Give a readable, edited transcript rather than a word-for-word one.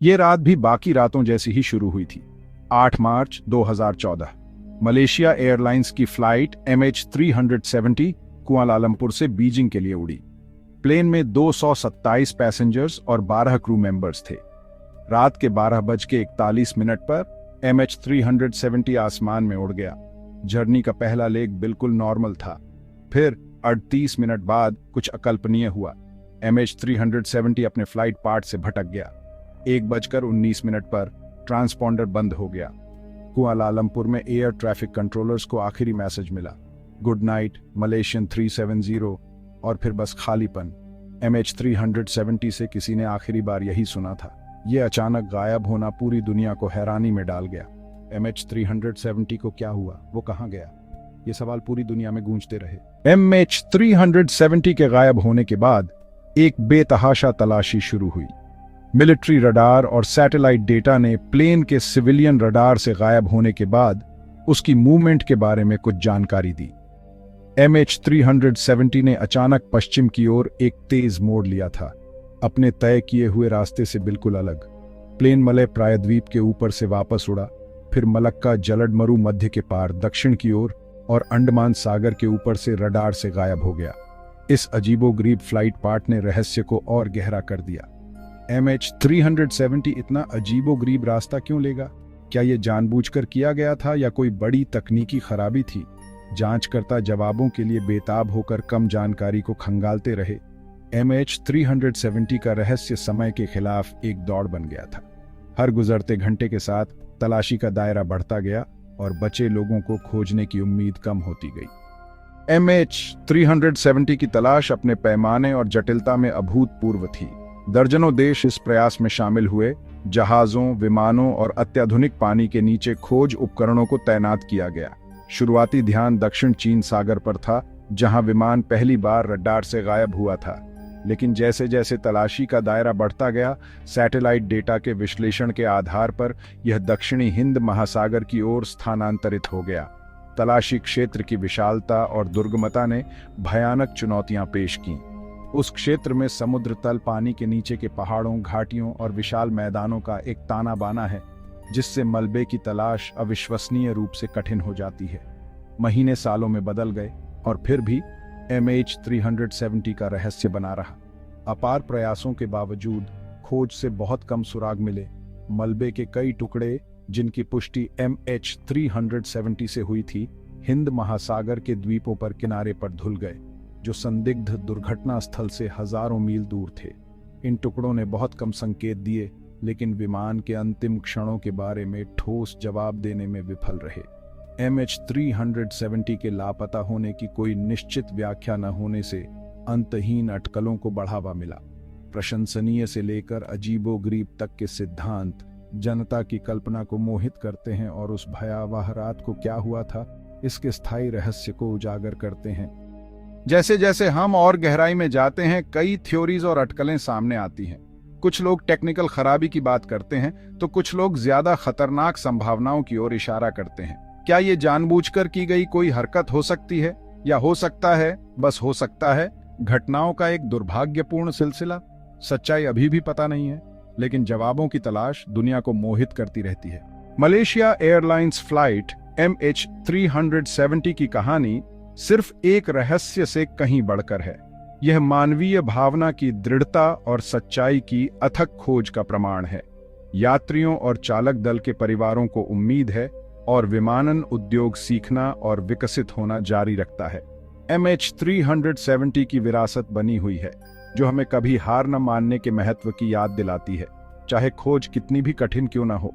ये रात भी बाकी रातों जैसी ही शुरू हुई थी। 8 मार्च 2014 मलेशिया एयरलाइंस की फ्लाइट MH370 कुआलालंपुर से बीजिंग के लिए उड़ी। प्लेन में 227 पैसेंजर्स और 12 क्रू मेंबर्स थे। रात के 12:41 पर MH370 आसमान में उड़ गया। जर्नी का पहला लेग बिल्कुल नॉर्मल था। फिर 38 मिनट बाद कुछ अकल्पनीय हुआ। MH370 अपने फ्लाइट पाथ से भटक गया। 1:19 पर ट्रांसपॉन्डर बंद हो गया। कुआलालंपुर में एयर ट्रैफिक कंट्रोलर्स को आखिरी मैसेज मिला, गुड नाइट मलेशियन 370, और फिर बस खालीपन। MH370 से किसी ने आखिरी बार यही सुना था। यह अचानक गायब होना पूरी दुनिया को हैरानी में डाल गया। MH370 को क्या हुआ, वो कहाँ गया? ये सवाल पूरी दुनिया में गूंजते रहे। MH370 के गायब होने के बाद एक बेतहाशा तलाशी शुरू हुई। मिलिट्री रडार और सैटेलाइट डेटा ने प्लेन के सिविलियन रडार से गायब होने के बाद उसकी मूवमेंट के बारे में कुछ जानकारी दी। MH370 ने अचानक पश्चिम की ओर एक तेज मोड़ लिया था, अपने तय किए हुए रास्ते से बिल्कुल अलग। प्लेन मलय प्रायद्वीप के ऊपर से वापस उड़ा, फिर मलक्का जलड मरु मध्य के पार दक्षिण की ओर और अंडमान सागर के ऊपर से रडार से गायब हो गया। इस अजीबोगरीब फ्लाइट पाथ ने रहस्य को और गहरा कर दिया। MH370 इतना अजीबोगरीब रास्ता क्यों लेगा? क्या यह जानबूझकर किया गया था या कोई बड़ी तकनीकी खराबी थी? जांचकर्ता जवाबों के लिए बेताब होकर कम जानकारी को खंगालते रहे। MH370 का रहस्य समय के खिलाफ एक दौड़ बन गया था। हर गुजरते घंटे के साथ तलाशी का दायरा बढ़ता गया और बचे लोगों को खोजने की उम्मीद कम होती गई। MH370 की तलाश अपने पैमाने और जटिलता में अभूतपूर्व थी। दर्जनों देश इस प्रयास में शामिल हुए। जहाजों, विमानों और अत्याधुनिक पानी के नीचे खोज उपकरणों को तैनात किया गया। शुरुआती ध्यान दक्षिण चीन सागर पर था, जहां विमान पहली बार रडार से गायब हुआ था। लेकिन जैसे जैसे तलाशी का दायरा बढ़ता गया, सैटेलाइट डेटा के विश्लेषण के आधार पर यह दक्षिणी हिंद महासागर की ओर स्थानांतरित हो गया। तलाशी क्षेत्र की विशालता और दुर्गमता ने भयानक चुनौतियां पेश कीं। उस क्षेत्र में समुद्र तल, पानी के नीचे के पहाड़ों, घाटियों और विशाल मैदानों का एक ताना बाना है, जिससे मलबे की तलाश अविश्वसनीय रूप से कठिन हो जाती है। महीने सालों में बदल गए और फिर भी MH370 का रहस्य बना रहा। अपार प्रयासों के बावजूद खोज से बहुत कम सुराग मिले। मलबे के कई टुकड़े, जिनकी पुष्टि MH370 से हुई थी, हिंद महासागर के द्वीपों पर किनारे पर धुल गए, जो संदिग्ध दुर्घटना स्थल से हजारों मील दूर थे। इन टुकड़ों ने बहुत कम संकेत दिए, लेकिन विमान के अंतिम क्षणों के बारे में ठोस जवाब देने में विफल रहे। MH370 के लापता होने की कोई निश्चित व्याख्या न होने से अंतहीन अटकलों को बढ़ावा मिला। प्रशंसनीय से लेकर अजीबोगरीब तक के सिद्धांत जनता की कल्पना को मोहित करते हैं और उस भयावह रात को क्या हुआ था, इसके स्थायी रहस्य को उजागर करते हैं। जैसे जैसे हम और गहराई में जाते हैं, कई थ्योरीज और अटकलें सामने आती हैं। कुछ लोग टेक्निकल खराबी की बात करते हैं, तो कुछ लोग ज्यादा खतरनाक संभावनाओं की ओर इशारा करते हैं। क्या ये जानबूझकर की गई कोई हरकत हो सकती है, या हो सकता है, बस हो सकता है, घटनाओं का एक दुर्भाग्यपूर्ण सिलसिला? सच्चाई अभी भी पता नहीं है, लेकिन जवाबों की तलाश दुनिया को मोहित करती रहती है। मलेशिया एयरलाइंस फ्लाइट MH370 की कहानी सिर्फ एक रहस्य से कहीं बढ़कर है। यह मानवीय भावना की दृढ़ता और सच्चाई की अथक खोज का प्रमाण है। यात्रियों और चालक दल के परिवारों को उम्मीद है और विमानन उद्योग सीखना और विकसित होना जारी रखता है। MH370 की विरासत बनी हुई है, जो हमें कभी हार न मानने के महत्व की याद दिलाती है, चाहे खोज कितनी भी कठिन क्यों न हो।